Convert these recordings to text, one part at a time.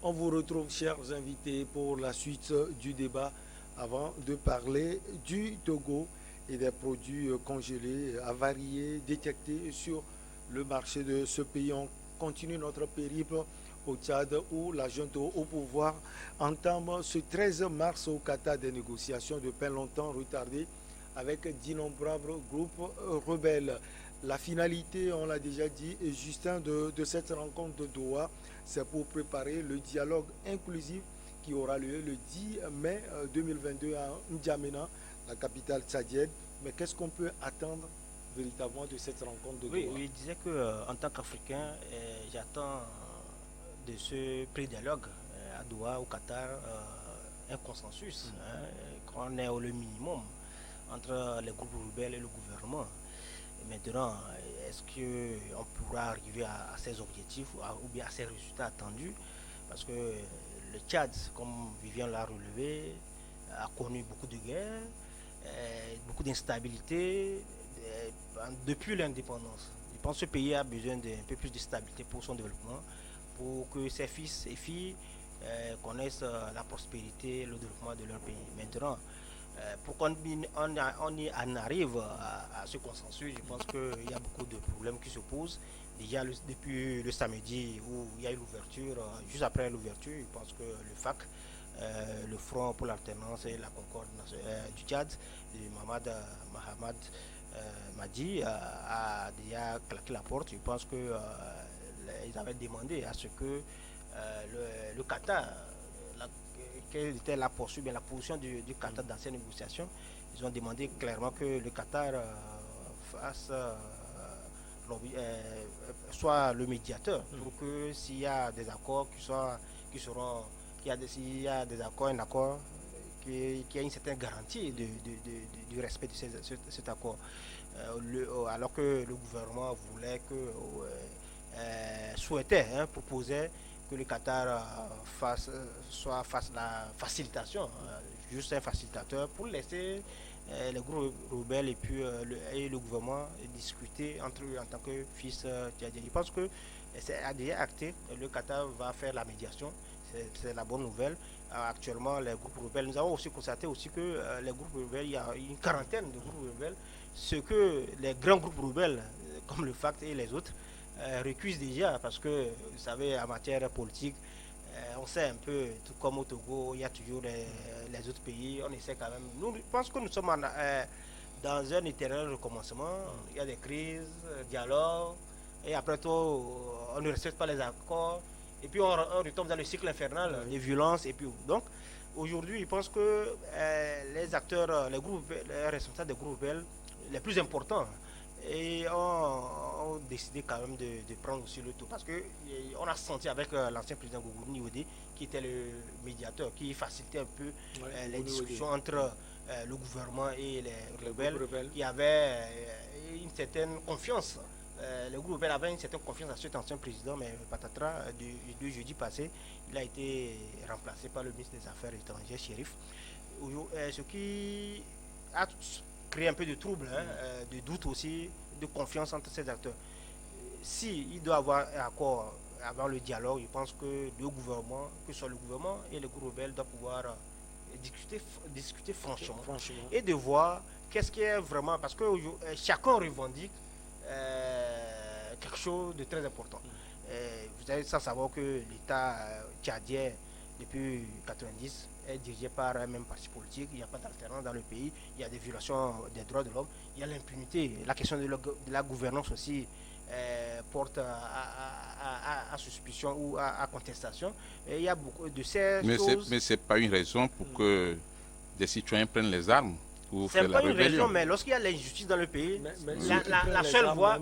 On vous retrouve, chers invités, pour la suite du débat avant de parler du Togo et des produits congelés avariés détectés sur le marché de ce pays. On continue notre périple au Tchad où la junte au pouvoir entame ce 13 mars au Qatar des négociations depuis longtemps retardées avec d'innombrables groupes rebelles. La finalité, on l'a déjà dit, Justin, de cette rencontre de Doha, c'est pour préparer le dialogue inclusif qui aura lieu le 10 mai 2022 à N'Djamena, la capitale tchadienne. Mais qu'est-ce qu'on peut attendre véritablement de cette rencontre de Oui, Doha? oui, je disais que en tant qu'Africain, j'attends de ce pré-dialogue à Doha, au Qatar, un consensus, hein, qu'on ait le minimum entre les groupes rebelles et le gouvernement. Et maintenant, est-ce qu'on pourra arriver à ces objectifs ou bien à ces résultats attendus? Parce que le Tchad, comme Vivian l'a relevé, a connu beaucoup de guerres, beaucoup d'instabilité depuis l'indépendance. Je pense que ce pays a besoin d'un peu plus de stabilité pour son développement, pour que ses fils et filles connaissent la prospérité et le développement de leur pays. Maintenant, pour qu'on y en arrive à ce consensus, je pense qu'il y a beaucoup de problèmes qui se posent. Déjà, depuis le samedi où il y a eu l'ouverture, juste après l'ouverture, je pense que le FAC, le Front pour l'alternance et la concorde du Tchad, de Mahamad Madi, a déjà claqué la porte. Je pense qu'ils avaient demandé à ce que le Qatar, quelle était la posture, bien la position du Qatar dans ces négociations. Ils ont demandé clairement que le Qatar fasse soit le médiateur pour que s'il y a des accords qui seront s'il y a des accords, un accord qui a une certaine garantie du respect de cet accord. Alors que le gouvernement voulait souhaitait, hein, proposait que le Qatar fasse la facilitation, juste un facilitateur pour laisser les groupes rebelles et puis et le gouvernement discuter entre eux en tant que fils tchadien. Je pense que c'est déjà acté. Le Qatar va faire la médiation. C'est la bonne nouvelle. Actuellement, les groupes rebelles, nous avons aussi constaté aussi que les groupes rebelles, il y a une quarantaine de groupes rebelles, ce que les grands groupes rebelles, comme le FACT et les autres, récusent déjà, parce que, vous savez, en matière politique, on sait un peu, tout comme au Togo, il y a toujours les autres pays, on essaie quand même. Nous, je pense que nous sommes dans un éternel recommencement. Il y a des crises, dialogue, et après tout, on ne respecte pas les accords, et puis on retombe dans le cycle infernal, les violences, et puis donc, aujourd'hui, je pense que les acteurs, les groupes, les responsables des groupes rebelles, les plus importants, et ont décidé quand même de prendre aussi le tour. Parce qu'on a senti avec l'ancien président Gougou Niodé, qui était le médiateur, qui facilitait un peu les discussions entre le gouvernement et les rebelles, il y avait une certaine confiance. Le groupe rebelle avait une certaine confiance à cet ancien président, mais patatras, du jeudi passé, il a été remplacé par le ministre des Affaires étrangères, Chérif. Ce qui a créé un peu de trouble, hein, de doute aussi, de confiance entre ces acteurs. Si il doit avoir un accord avant le dialogue, je pense que le gouvernement, que ce soit le gouvernement et le groupe rebelle, doivent pouvoir discuter franchement, et de voir qu'est-ce qui est vraiment, parce que chacun revendique quelque chose de très important. Vous avez sans savoir que l'État tchadien, depuis 90, est dirigé par un même parti politique. Il n'y a pas d'alternance dans le pays. Il y a des violations des droits de l'homme. Il y a l'impunité. La question de la gouvernance aussi porte à suspicion ou à contestation. Et il y a beaucoup de ces choses. Mais ce n'est pas une raison pour que des citoyens prennent les armes pour C'est faire la pas une raison, rébellion. mais lorsqu'il y a l'injustice dans le pays, la seule voie,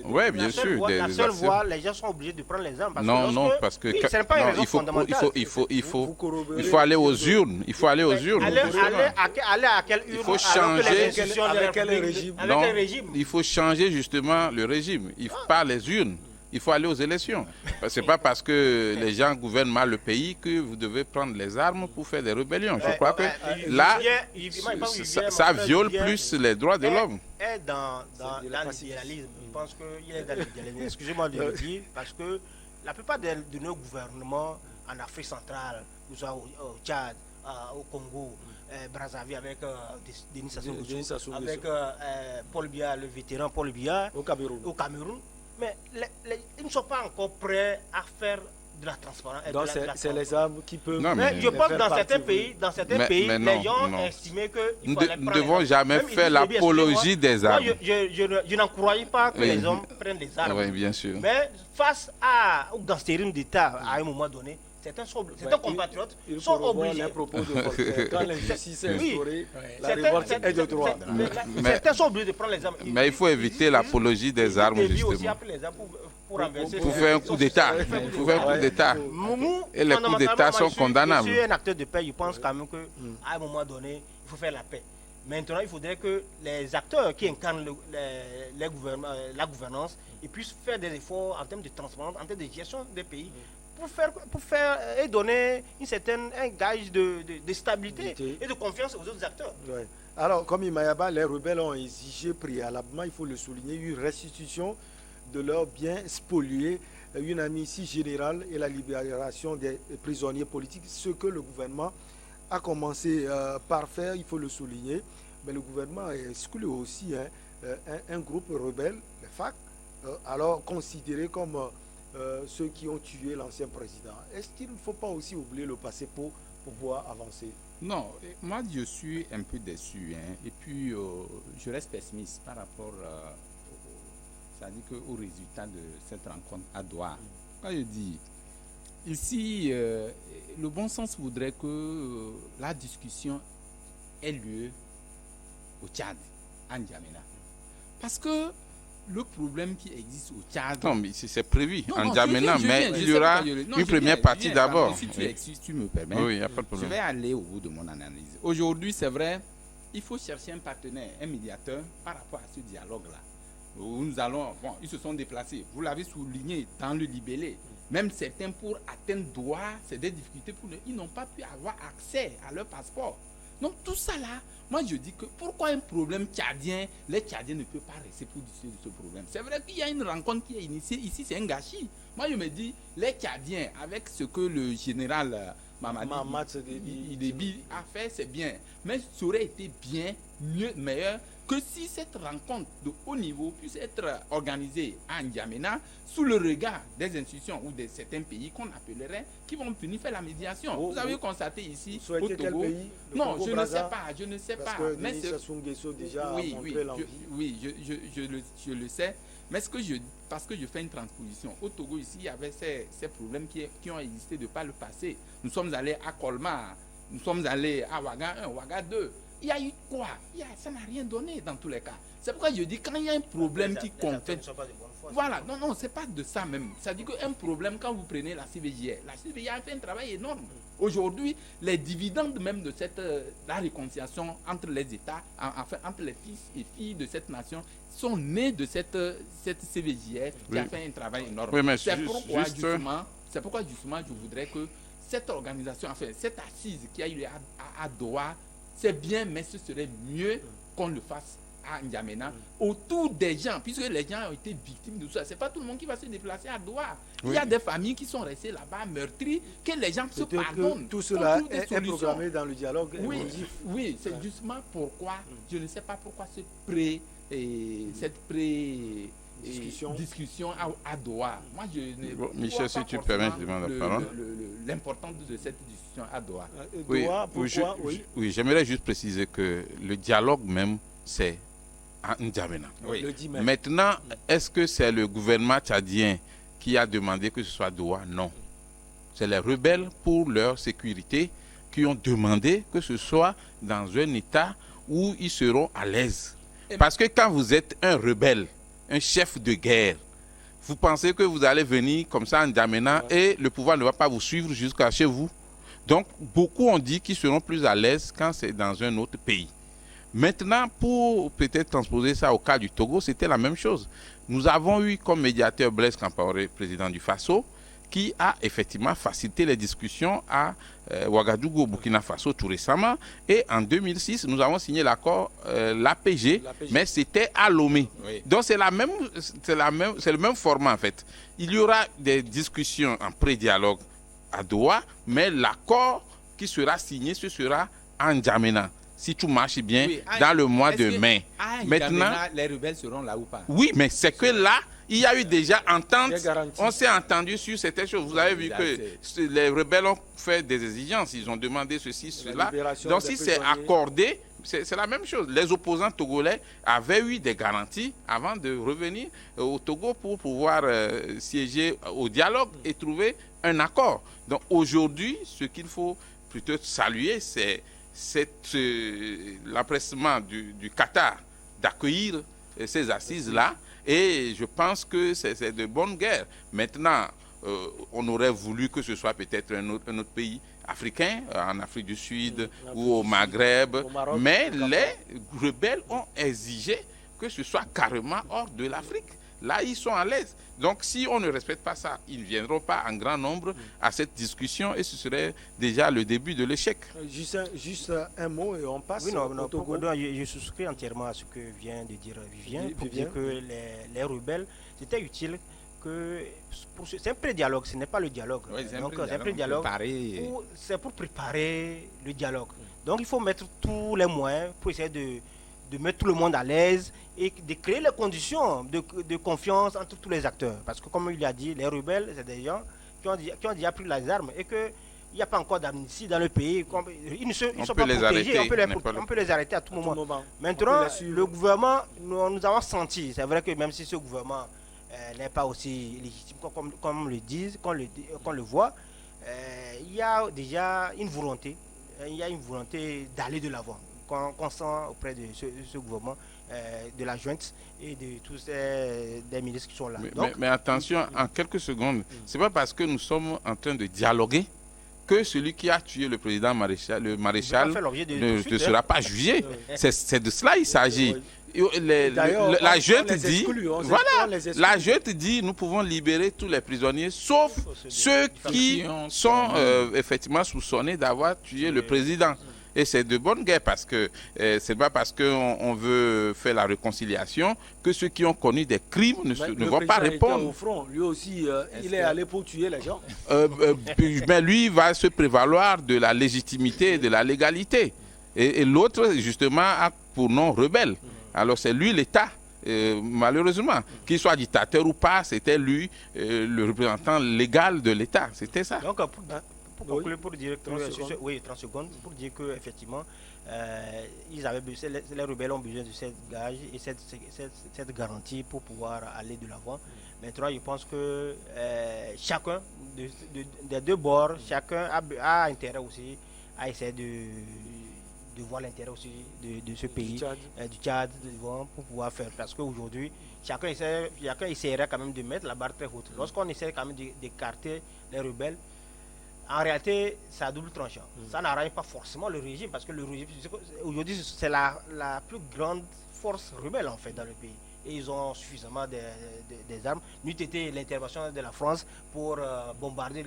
Oui, bien sûr. la seule voie, les gens sont obligés de prendre les armes. Parce Non, que non, parce que oui, ce n'est pas une raison il faut fondamentale. il faut aller aux urnes. Il faut aller aux urnes. Aller à quelle urne? Il faut alors que les changer. institutions de la Avec quel République- régime? avec Non, quel régime? il faut changer justement le régime. Pas les urnes. Il faut aller aux élections. Ce n'est pas parce que les gens gouvernent mal le pays que vous devez prendre les armes pour faire des rébellions. Je crois que là, ça viole plus les droits de l'homme. Est dans l'idéalisme. Je pense qu'il est dans l'idéalisme. Excusez-moi de le dire, parce que la plupart de nos gouvernements en Afrique centrale, que ce soit au Tchad, au Congo, Brazzaville avec Denis Sassou Nguesso, avec Paul Biya, le vétéran Paul Biya, au Cameroun. Mais ils ne sont pas encore prêts à faire de la transparence. Donc c'est les armes qui peuvent... Non, mais je pense que dans certains pays, les gens ont estimé qu'il fallait prendre... Nous ne devons jamais faire l'apologie des armes. Moi, je n'encourage pas que les hommes prennent des armes. Oui, bien sûr. Mais face au gangstérisme d'État, à un moment donné, certains compatriotes sont obligés. Quand l'injustice est instaurée, la révolte est de droit. Certains sont obligés de prendre les armes. Mais il faut éviter l'apologie des armes, justement. Pour faire un coup d'État. Et les coups d'État sont condamnables. Je suis un acteur de paix, je pense quand même qu'à un moment donné, il faut faire la paix. Maintenant, il faudrait que les acteurs qui incarnent la gouvernance puissent faire des efforts en termes de transparence, en termes de gestion des pays, pour faire et donner un gage de stabilité et de confiance aux autres acteurs. Ouais. Alors, comme Imayaba, les rebelles ont exigé préalablement, il faut le souligner, une restitution de leurs biens spoliés, une amnistie générale et la libération des prisonniers politiques, ce que le gouvernement a commencé par faire, il faut le souligner. Mais le gouvernement exclut aussi un groupe rebelle, les FARC, alors considérés comme ceux qui ont tué l'ancien président. Est-ce qu'il ne faut pas aussi oublier le passé pour pouvoir avancer? Non, moi je suis un peu déçu. Et puis je reste pessimiste par rapport aux résultats de cette rencontre à Doha. Quand je dis, ici, le bon sens voudrait que la discussion ait lieu au Tchad, en N'Djamena. Parce que le problème qui existe au Tchad... Non, mais c'est prévu en N'Djamena, mais il y aura une première partie d'abord. Si tu me permets, oui, y a pas de problème. Je vais aller au bout de mon analyse. Aujourd'hui, c'est vrai, il faut chercher un partenaire, un médiateur par rapport à ce dialogue-là. Nous allons... Bon, ils se sont déplacés. Vous l'avez souligné dans le libellé. Même certains, pour atteindre Doha, c'est des difficultés pour eux. Ils n'ont pas pu avoir accès à leur passeport. Donc tout ça là, moi je dis que pourquoi un problème tchadien, les Tchadiens ne peuvent pas rester pour discuter de ce problème. C'est vrai qu'il y a une rencontre qui est initiée ici, c'est un gâchis. Moi je me dis, les Tchadiens, avec ce que le général Mamadi Déby a fait, c'est bien. Mais ça aurait été bien, mieux, meilleur que si cette rencontre de haut niveau puisse être organisée à N'Djamena sous le regard des institutions ou de certains pays qu'on appellerait, qui vont venir faire la médiation. Vous avez constaté ici au Togo. Non, je ne sais pas. Mais Sassou Nguesso déjà a montré l'envie. Je le sais. Mais parce que je fais une transposition. Au Togo, ici, il y avait ces problèmes qui ont existé de par le passé. Nous sommes allés à Colmar, nous sommes allés à Ouaga 1, Ouaga 2. Il y a eu quoi? Ça n'a rien donné dans tous les cas. C'est pourquoi je dis, quand il y a un problème qui confère... Voilà, non, c'est pas de ça même. Ça dit qu'un problème, quand vous prenez la CVJR a fait un travail énorme. Aujourd'hui, les dividendes même de la réconciliation entre les États, enfin, entre les fils et filles de cette nation, sont nés de cette CVJR qui a fait un travail énorme. Oui, c'est pourquoi justement je voudrais que cette organisation, enfin cette assise qui a eu à Doha, c'est bien, mais ce serait mieux qu'on le fasse à N'Djamena, autour des gens, puisque les gens ont été victimes de ça. C'est pas tout le monde qui va se déplacer à Doha. Oui. Il y a des familles qui sont restées là-bas meurtries, que les gens se pardonnent. Tout cela est programmé dans le dialogue. Oui, c'est justement pourquoi, je ne sais pas pourquoi cette discussion à Doha. Moi, Michel, si tu permets, je demande la parole. L'importance de cette discussion à Doha. Oui, j'aimerais juste préciser que le dialogue même, c'est à N'Djamena. Oui. Maintenant, est-ce que c'est le gouvernement tchadien qui a demandé que ce soit Doha? Non. C'est les rebelles pour leur sécurité qui ont demandé que ce soit dans un état où ils seront à l'aise. Parce que quand vous êtes un rebelle, un chef de guerre, vous pensez que vous allez venir comme ça en N'Djamena et le pouvoir ne va pas vous suivre jusqu'à chez vous. Donc, beaucoup ont dit qu'ils seront plus à l'aise quand c'est dans un autre pays. Maintenant, pour peut-être transposer ça au cas du Togo, c'était la même chose. Nous avons eu comme médiateur Blaise Compaoré, président du Faso, qui a effectivement facilité les discussions à Ouagadougou, au Burkina Faso, tout récemment. Et en 2006, nous avons signé l'accord, l'APG, mais c'était à Lomé. Oui. Donc c'est le même format en fait. Il y aura des discussions en pré-dialogue à Doha, mais l'accord qui sera signé, ce sera en N'Djamena, si tout marche bien, dans le mois de mai. Maintenant, les rebelles seront là ou pas? Oui, mais c'est que là, il y a eu déjà entente, on s'est entendu sur certaines choses. Vous avez vu que les rebelles ont fait des exigences, ils ont demandé ceci, cela. Donc si c'est accordé, c'est la même chose. Les opposants togolais avaient eu des garanties avant de revenir au Togo pour pouvoir siéger au dialogue et trouver un accord. Donc aujourd'hui, ce qu'il faut plutôt saluer, c'est l'empressement du Qatar d'accueillir ces assises-là. Et je pense que c'est de bonne guerre. Maintenant, on aurait voulu que ce soit peut-être un autre pays africain, en Afrique du Sud ou au Maghreb. Mais les rebelles ont exigé que ce soit carrément hors de l'Afrique. Là, ils sont à l'aise. Donc, si on ne respecte pas ça, ils ne viendront pas en grand nombre à cette discussion et ce serait déjà le début de l'échec. Juste un mot et on passe au Togo. Je souscris entièrement à ce que vient de dire Vivien, pour dire que les rebelles, c'était utile que... C'est un pré-dialogue, ce n'est pas le dialogue. Oui, c'est un pré-dialogue. C'est pour préparer le dialogue. Donc, il faut mettre tous les moyens pour essayer de mettre tout le monde à l'aise et de créer les conditions de confiance entre tous les acteurs. Parce que comme il a dit, les rebelles, c'est des gens qui ont déjà pris les armes et qu'il n'y a pas encore d'amnistie dans le pays. Ils ne sont pas protégés, on peut les arrêter à tout moment. Maintenant, le gouvernement, nous avons senti, c'est vrai que même si ce gouvernement n'est pas aussi légitime comme le disent, qu'on le voit, il y a déjà une volonté, d'aller de l'avant. Qu'on sent auprès de ce gouvernement, de la junte et de tous les ministres qui sont là. Mais attention, en quelques secondes, c'est pas parce que nous sommes en train de dialoguer que celui qui a tué le président maréchal, ne sera pas jugé. C'est de cela il s'agit. La junte dit, la junte dit, nous pouvons libérer tous les prisonniers, sauf ceux qui sont effectivement soupçonnés d'avoir tué le président. Et c'est de bonne guerre parce que c'est pas parce qu'on veut faire la réconciliation que ceux qui ont connu des crimes ne vont pas répondre. Au front. Lui aussi, il est allé pour tuer les gens. Mais lui va se prévaloir de la légitimité et de la légalité. Et l'autre, justement, a pour nom rebelle. Alors c'est lui l'État. Malheureusement, qu'il soit dictateur ou pas, c'était lui le représentant légal de l'État. C'était ça. Donc, pour conclure, pour dire 30 secondes, pour dire qu'effectivement, les rebelles ont besoin de cette gage et cette garantie pour pouvoir aller de l'avant. Maintenant, je pense que chacun des deux bords, chacun a intérêt aussi à essayer de voir l'intérêt aussi de ce pays, du Tchad, pour pouvoir faire. Parce qu'aujourd'hui, chacun essaierait quand même de mettre la barre très haute. Lorsqu'on essaie quand même d'écarter les rebelles, en réalité, c'est à double tranchant. Ça n'arrange pas forcément le régime, parce que le régime, aujourd'hui, c'est la plus grande force rebelle, en fait, dans le pays. Et ils ont suffisamment des armes. N'eût été l'intervention de la France pour bombarder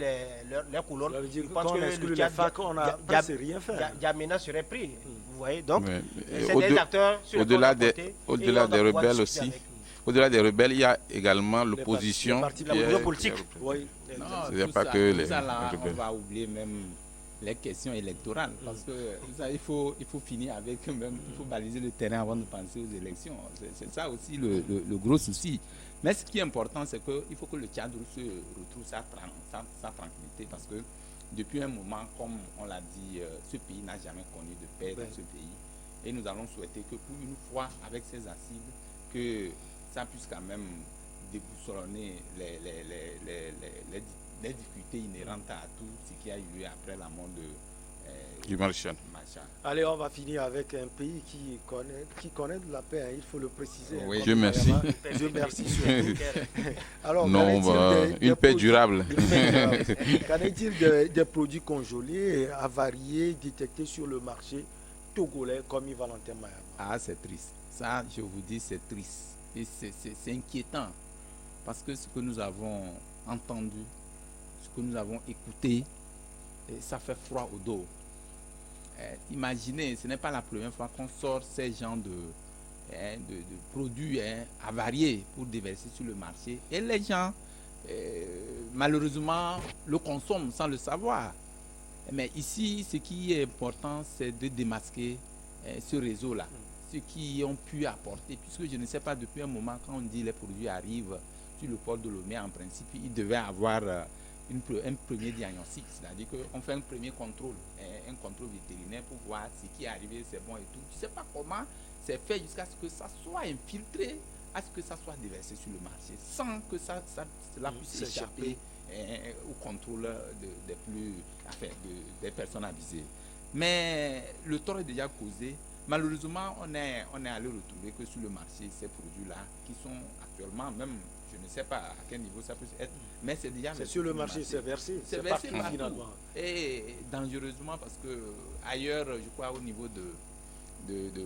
leurs colonnes. Je pense que le FARC, on n'a rien fait. N'Djamena serait pris. Vous voyez, donc, c'est des acteurs sur au-delà des rebelles aussi. Au-delà des rebelles, il y a également l'opposition. La politique. Oui. Non, pas que les rebelles. On va oublier même les questions électorales. Parce que ça, il faut finir avec même, il faut baliser le terrain avant de penser aux élections. C'est ça aussi le gros souci. Mais ce qui est important, c'est qu'il faut que le Tchad retrouve sa tranquillité. Parce que depuis un moment, comme on l'a dit, ce pays n'a jamais connu de paix dans ce pays. Et nous allons souhaiter que pour une fois, avec ces assises, que ça puisse quand même déboussoler les difficultés inhérentes à tout ce qui a eu lieu après la mort du maréchal. Allez, on va finir avec un pays qui connaît de la paix, hein, il faut le préciser. Oui, Dieu merci. Dieu merci. Alors, une paix durable. Qu'en est-il des produits congelés, avariés, détectés sur le marché togolais comme Yves-Valentin Mayama? Ah, c'est triste. Ça, je vous dis, c'est triste. Et c'est inquiétant. Parce que ce que nous avons entendu, ce que nous avons écouté, ça fait froid au dos. Imaginez, ce n'est pas la première fois qu'on sort ces genres de produits avariés pour déverser sur le marché. Et les gens malheureusement, le consomment sans le savoir. Mais ici, ce qui est important, c'est de démasquer ce réseau-là. Ceux qui ont pu apporter, puisque je ne sais pas, depuis un moment, quand on dit les produits arrivent sur le port de Lomé, en principe, il devait avoir un premier diagnostic, c'est-à-dire qu'on fait un premier contrôle, un contrôle vétérinaire pour voir ce qui est arrivé, c'est bon et tout. Tu ne sais pas comment c'est fait jusqu'à ce que ça soit infiltré, à ce que ça soit déversé sur le marché, sans que cela puisse échapper au contrôle des personnes avisées. Mais le tort est déjà causé. Malheureusement, on est allé retrouver que sur le marché, ces produits-là, qui sont actuellement, même, je ne sais pas à quel niveau ça peut être, mais c'est déjà... C'est sur le marché, c'est versé. C'est versé partout. Et dangereusement, parce que ailleurs, je crois, au niveau de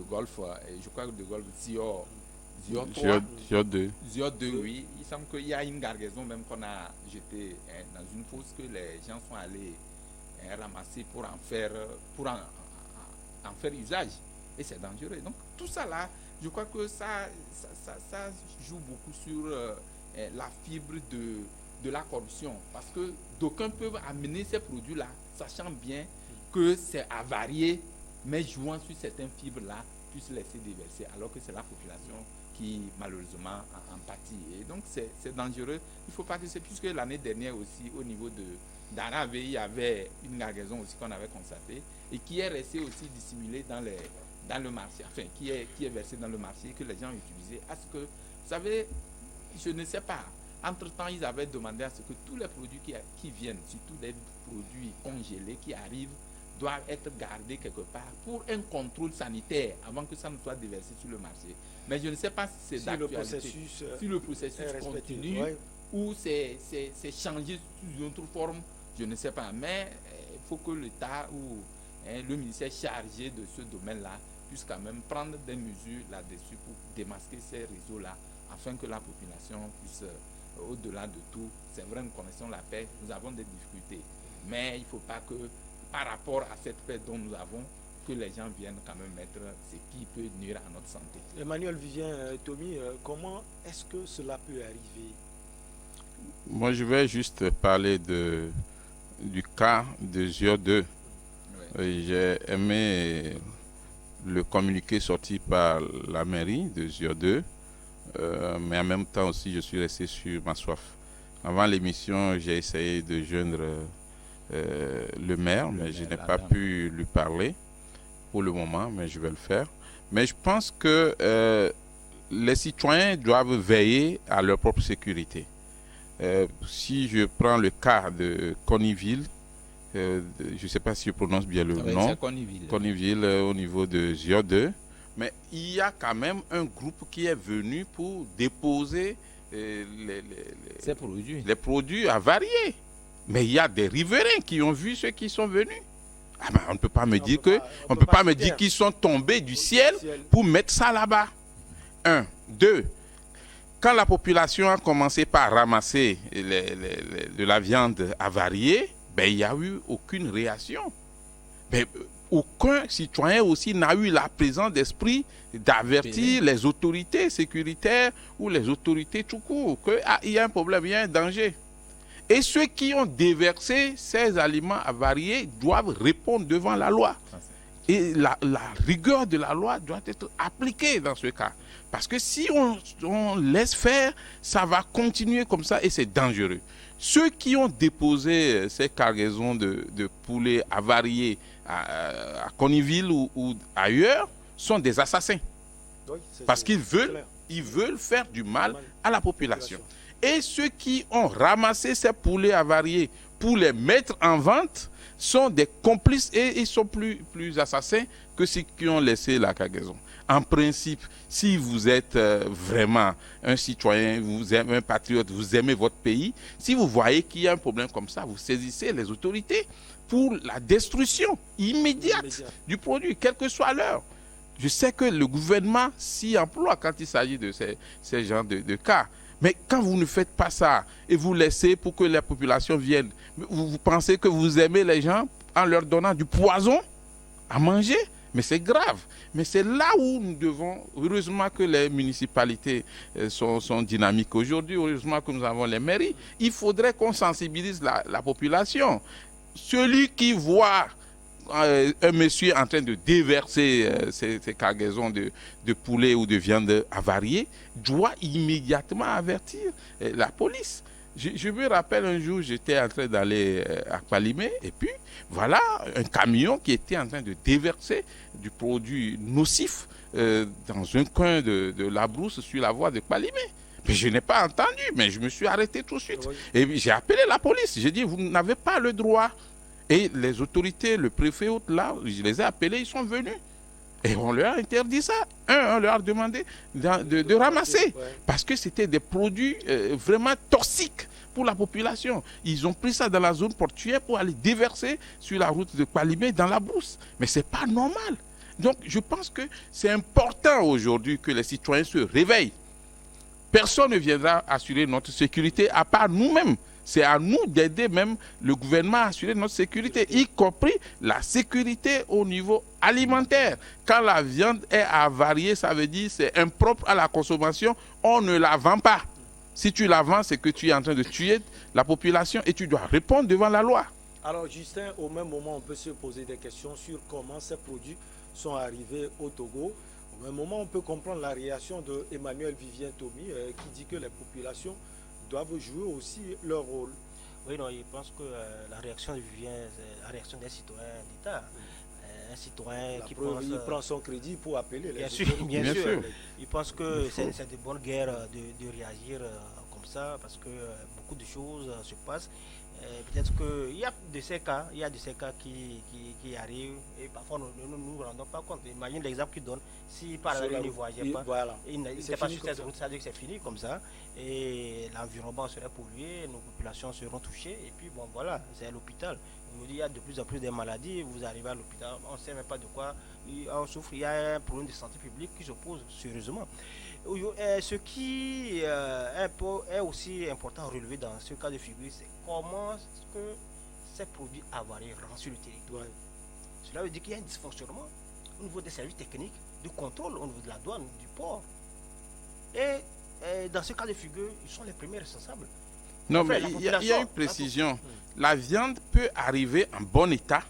Golfe, je crois que de Golfe, Zior 2, oui. Il semble qu'il y a une gargaison même qu'on a jetée dans une fosse que les gens sont allés ramasser pour en faire usage. Et c'est dangereux. Donc tout ça là, je crois que ça joue beaucoup sur la fibre de la corruption. Parce que d'aucuns peuvent amener ces produits-là, sachant bien que c'est avarié, mais jouant sur certaines fibres-là, puissent laisser déverser, alors que c'est la population qui malheureusement en pâtit. Et donc c'est dangereux. Il ne faut pas que c'est, puisque l'année dernière aussi, au niveau d'Arave, il y avait une gargaison aussi qu'on avait constatée et qui est restée aussi dissimulée dans le marché, enfin qui est versée dans le marché, que les gens utilisaient. À ce que, vous savez, je ne sais pas, entre-temps, ils avaient demandé à ce que tous les produits qui viennent, surtout les produits congelés qui arrivent, doivent être gardés quelque part pour un contrôle sanitaire avant que ça ne soit déversé sur le marché. Mais je ne sais pas si c'est d'actualité, si le processus continue, ou c'est changé sous une autre forme, je ne sais pas. Mais il faut que l'État ou le ministère chargé de ce domaine-là puisse quand même prendre des mesures là-dessus pour démasquer ces réseaux-là, afin que la population puisse, au-delà de tout, c'est vrai, nous connaissons la paix, nous avons des difficultés, mais il ne faut pas que, par rapport à cette paix dont nous avons, que les gens viennent quand même mettre ce qui peut nuire à notre santé. Emmanuel Vivien, Tommy, comment est-ce que cela peut arriver? Moi, je vais juste parler du cas de Zior 2. Oui. J'ai aimé le communiqué sorti par la mairie de Zior 2, mais en même temps aussi, je suis resté sur ma soif. Avant l'émission, j'ai essayé de joindre le maire, mais je n'ai pas pu lui parler pour le moment, mais je vais le faire. Mais je pense que les citoyens doivent veiller à leur propre sécurité. Si je prends le cas de Conyville, je ne sais pas si je prononce bien le nom, Conyville au niveau de Zior 2, mais il y a quand même un groupe qui est venu pour déposer les produits avariés. Mais il y a des riverains qui ont vu ceux qui sont venus. Ah ben, on ne peut pas me dire qu'ils sont tombés du ciel pour mettre ça là-bas. 1. 2. Quand la population a commencé par ramasser de la viande avariée, ben, il n'y a eu aucune réaction. Ben, aucun citoyen aussi n'a eu la présence d'esprit d'avertir les autorités sécuritaires ou les autorités tout court qu'il y a un problème, il y a un danger. Et ceux qui ont déversé ces aliments avariés doivent répondre devant la loi. Et la rigueur de la loi doit être appliquée dans ce cas. Parce que si on laisse faire, ça va continuer comme ça et c'est dangereux. Ceux qui ont déposé ces cargaisons de poulets avariés à Conyville ou ailleurs sont des assassins. Oui, parce qu'ils veulent faire du mal à la population. Et ceux qui ont ramassé ces poulets avariés pour les mettre en vente sont des complices et ils sont plus assassins que ceux qui ont laissé la cargaison. En principe, si vous êtes vraiment un citoyen, vous êtes un patriote, vous aimez votre pays, si vous voyez qu'il y a un problème comme ça, vous saisissez les autorités pour la destruction immédiate du produit, quelle que soit l'heure. Je sais que le gouvernement s'y emploie quand il s'agit de ces genres de cas. Mais quand vous ne faites pas ça et vous laissez pour que la population vienne, vous pensez que vous aimez les gens en leur donnant du poison à manger? Mais c'est grave. Mais c'est là où nous devons, heureusement que les municipalités sont dynamiques aujourd'hui, heureusement que nous avons les mairies, il faudrait qu'on sensibilise la population. Celui qui voit un monsieur en train de déverser ses cargaisons de poulet ou de viande avariée doit immédiatement avertir la police. Je me rappelle un jour, j'étais en train d'aller à Kpalimé et puis voilà un camion qui était en train de déverser du produit nocif dans un coin de la brousse sur la voie de Kpalimé. Mais je n'ai pas entendu, mais je me suis arrêté tout de suite. Et j'ai appelé la police. J'ai dit, vous n'avez pas le droit. Et les autorités, le préfet, là, je les ai appelés, ils sont venus. Et on leur a interdit ça. On leur a demandé de ramasser. Parce que c'était des produits vraiment toxiques pour la population. Ils ont pris ça dans la zone portuaire pour aller déverser sur la route de Kpalimé dans la brousse. Mais ce n'est pas normal. Donc je pense que c'est important aujourd'hui que les citoyens se réveillent. Personne ne viendra assurer notre sécurité à part nous-mêmes. C'est à nous d'aider même le gouvernement à assurer notre sécurité, y compris la sécurité au niveau alimentaire. Quand la viande est avariée, ça veut dire c'est impropre à la consommation, on ne la vend pas. Si tu la vends, c'est que tu es en train de tuer la population et tu dois répondre devant la loi. Alors Justin, au même moment, on peut se poser des questions sur comment ces produits sont arrivés au Togo. Au même moment, on peut comprendre la réaction de Emmanuel Vivien Tomi qui dit que les populations doivent jouer aussi leur rôle. Oui, non, je pense que la réaction de Vivien, c'est la réaction des citoyens d'État. Un citoyen qui pense... Il prend son crédit pour appeler les Bien sûr. Il pense que c'est de bonne guerre de réagir comme ça parce que beaucoup de choses se passent. Peut-être qu'il y a de ces cas, qui arrivent et parfois nous ne nous rendons pas compte. Imagine l'exemple qu'il donne. Si par exemple il ne voyageait pas, il n'était pas sur cette route, ça veut dire que c'est fini comme ça. Et l'environnement serait pollué, nos populations seront touchées. Et puis bon voilà, c'est l'hôpital. Il y a de plus en plus de maladies, vous arrivez à l'hôpital, on ne sait même pas de quoi on souffre. Il y a un problème de santé publique qui se pose sérieusement. Ce qui est aussi important à relever dans ce cas de figure, c'est comment que ces produits avariés rentrent sur le territoire. Cela veut dire qu'il y a un dysfonctionnement au niveau des services techniques, de contrôle au niveau de la douane, du port. Et dans ce cas de figure, ils sont les premiers responsables. Non, mais il y a une précision. La viande peut arriver en bon état,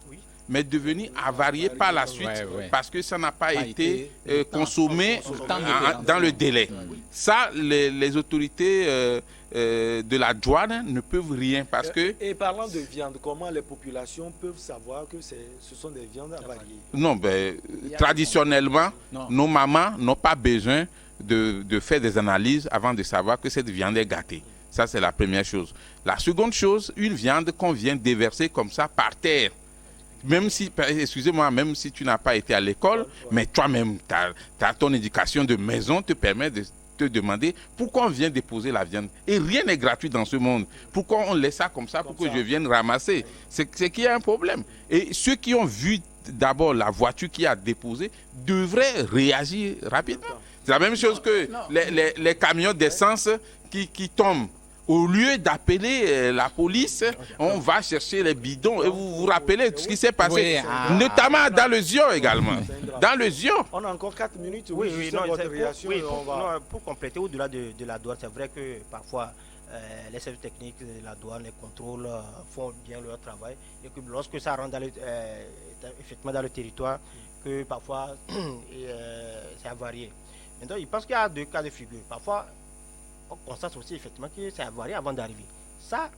mais devenir avariée par la suite parce que ça n'a pas été consommé dans le délai. Ça, les autorités de la douane ne peuvent rien parce que... Et parlant de viande, comment les populations peuvent savoir que ce sont des viandes avariées? Non, traditionnellement, nos mamans n'ont pas besoin de faire des analyses avant de savoir que cette viande est gâtée. Ça, c'est la première chose. La seconde chose, une viande qu'on vient déverser comme ça par terre. Même si, excusez-moi, même si tu n'as pas été à l'école, mais toi-même, ton éducation de maison te permet de te demander pourquoi on vient déposer la viande. Et rien n'est gratuit dans ce monde. Pourquoi on laisse ça comme ça pour que je vienne ramasser? C'est qu'il y a un problème. Et ceux qui ont vu d'abord la voiture qui a déposé devraient réagir rapidement. C'est la même chose que les camions d'essence qui tombent. Au lieu d'appeler la police, on va chercher les bidons. Et vous vous rappelez ce qui s'est passé, notamment dans le Zion également. Dans le Zion. On a encore 4 minutes. Pour compléter, au-delà de la douane, c'est vrai que parfois les services techniques de la douane, les contrôles font bien leur travail. Et que lorsque ça rentre effectivement dans le territoire, que parfois c'est avarié. Maintenant, je pense qu'il y a 2 cas de figure. Parfois, on constate aussi effectivement que c'est avarié avant d'arriver. Ça,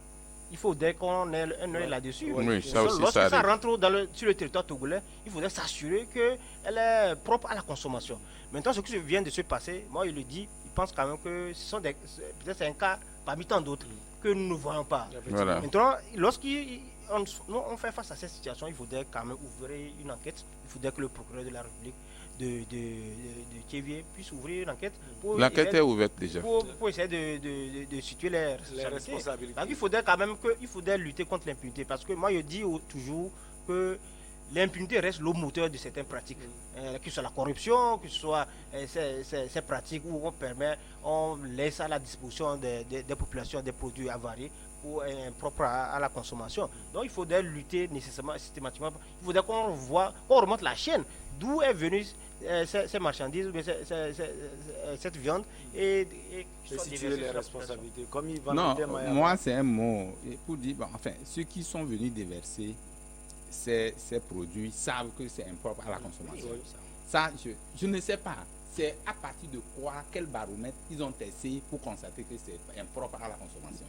il faudrait qu'on ait un œil là-dessus. Oui, ça aussi, lorsque ça rentre sur le territoire togolais, il faudrait s'assurer qu'elle est propre à la consommation. Maintenant, ce qui vient de se passer, moi, il le dit, il pense quand même que peut-être c'est un cas parmi tant d'autres que nous ne voyons pas. Voilà. Maintenant, lorsqu'on fait face à cette situation, il faudrait quand même ouvrir une enquête. Il faudrait que le procureur de la République de Thiévier puisse ouvrir une enquête. L'enquête est ouverte déjà. Pour essayer de situer les responsabilités. Donc il faudrait quand même lutter contre l'impunité. Parce que moi je dis toujours que l'impunité reste le moteur de certaines pratiques. Que ce soit la corruption, que ce soit ces pratiques où on laisse à la disposition des populations des produits avariés ou impropres à la consommation. Donc il faudrait lutter nécessairement, systématiquement. Il faudrait qu'on remonte la chaîne d'où est venue ces marchandises, cette viande et situer les responsabilités. Comme il va non, moi c'est un mot pour dire, enfin, ceux qui sont venus déverser ces produits savent que c'est impropre à la consommation. Oui. Ça, je ne sais pas. C'est à partir de quoi, quel baromètre ils ont testé pour constater que c'est impropre à la consommation.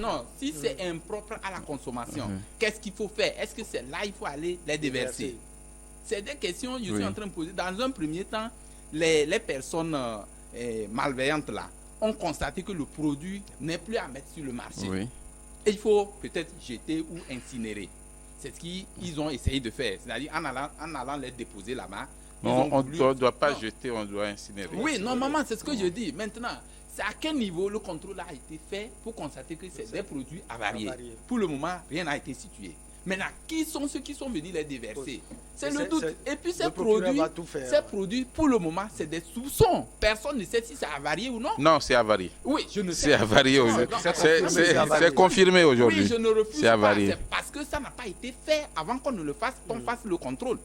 Non, si c'est impropre à la consommation, qu'est-ce qu'il faut faire? Est-ce que c'est là il faut aller les déverser? C'est des questions que je suis en train de poser. Dans un premier temps, les personnes malveillantes là ont constaté que le produit n'est plus à mettre sur le marché. Oui. Et il faut peut-être jeter ou incinérer. C'est ce qu'ils ont essayé de faire. C'est-à-dire en allant les déposer là-bas. On ne doit pas jeter, on doit incinérer. Oui, normalement, c'est ce que je dis. Maintenant, c'est à quel niveau le contrôle a été fait pour constater que c'est des produits avariés. Pour le moment, rien n'a été situé. Maintenant, qui sont ceux qui sont venus les déverser? C'est le doute. Et puis ces produits, pour le moment, c'est des soupçons. Personne ne sait si c'est avarié ou non. Non, c'est avarié. Oui, je ne sais. C'est avarié aujourd'hui. C'est confirmé aujourd'hui. Oui, je ne refuse pas. C'est parce que ça n'a pas été fait avant qu'on ne le fasse, qu'on fasse le contrôle.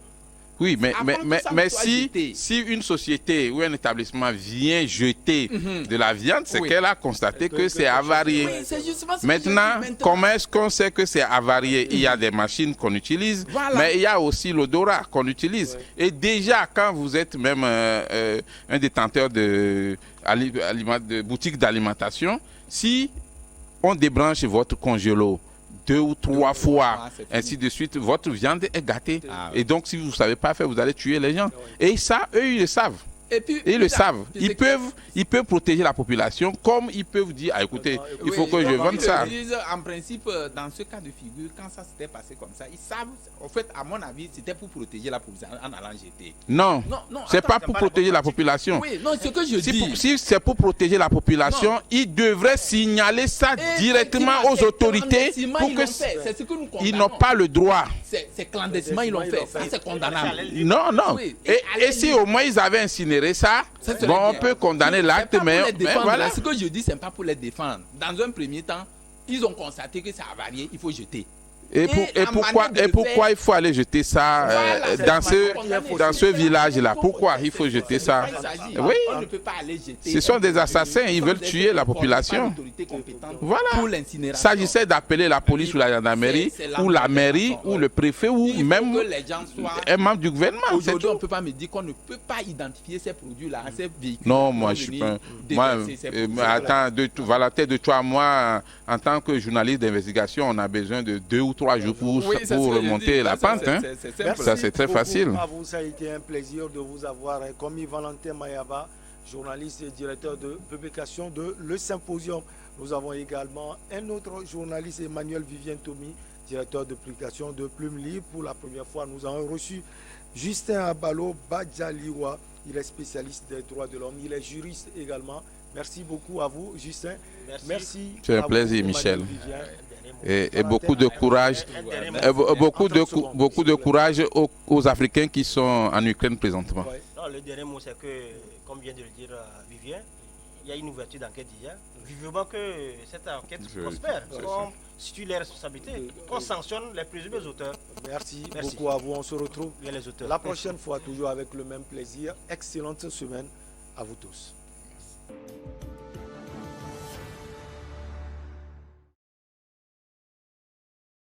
Oui, mais si une société ou un établissement vient jeter de la viande, c'est qu'elle a constaté que c'est avarié. Oui, c'est justement ce maintenant, comment est-ce qu'on sait que c'est avarié? Il y a des machines qu'on utilise, mais il y a aussi l'odorat qu'on utilise. Et déjà, quand vous êtes même un détenteur de boutique d'alimentation, si on débranche votre congélo 2 ou 3 fois, ainsi de suite, votre viande est gâtée. Et donc, si vous ne savez pas faire, vous allez tuer les gens. Et ça, eux, ils le savent. Ils le savent. Ils peuvent protéger la population comme ils peuvent dire, écoutez, il faut que je vende ça. En principe, dans ce cas de figure, quand ça s'était passé comme ça, ils savent, en fait, à mon avis, c'était pour protéger la population en allant jeter. Non, c'est pas pour protéger la population. Oui, non, ce que je dis. Si c'est pour protéger la population, ils devraient signaler ça directement aux autorités pour que ils n'ont pas le droit. C'est clandestinement, ils l'ont fait. Ça, c'est condamnable. Non. Et si au moins ils avaient incinéré ça, on peut condamner l'acte, mais voilà. Ce que je dis, c'est pas pour les défendre. Dans un premier temps, ils ont constaté que c'est avarié, il faut jeter. Et pourquoi il faut aller jeter ça dans ce village-là? Pourquoi il faut jeter ça? Oui, on ne peut pas aller jeter. Ce sont des assassins, ils veulent tuer la population. Voilà. S'agissait d'appeler la police ou la gendarmerie, ou la mairie, ou le préfet, ou même un membre du gouvernement. Aujourd'hui, on ne peut pas me dire qu'on ne peut pas identifier ces produits-là, ces véhicules. Non, moi, je suis pas. Attends, voilà, tête de toi, moi, en tant que journaliste d'investigation, on a besoin de 2 ou 3 jours pour remonter la pente. Ça, c'est très facile. À vous, ça a été un plaisir de vous avoir commis Valentin Mayaba, journaliste et directeur de publication de Le Symposium. Nous avons également un autre journaliste, Emmanuel Vivien Tomi, directeur de publication de Plume Libre. Pour la première fois, nous avons reçu Justin Abalo Badjaliwa. Il est spécialiste des droits de l'homme. Il est juriste également. Merci beaucoup à vous, Justin. Merci. C'est un plaisir, Michel. Et beaucoup de courage, beaucoup de courage aux Africains qui sont en Ukraine présentement. Non, le dernier mot, c'est que, comme vient de le dire Vivien, il y a une ouverture d'enquête hier. Vivement que cette enquête prospère. On situe les responsabilités, on sanctionne les présumés auteurs. Merci beaucoup à vous. On se retrouve la prochaine fois, toujours avec le même plaisir. Excellente semaine à vous tous.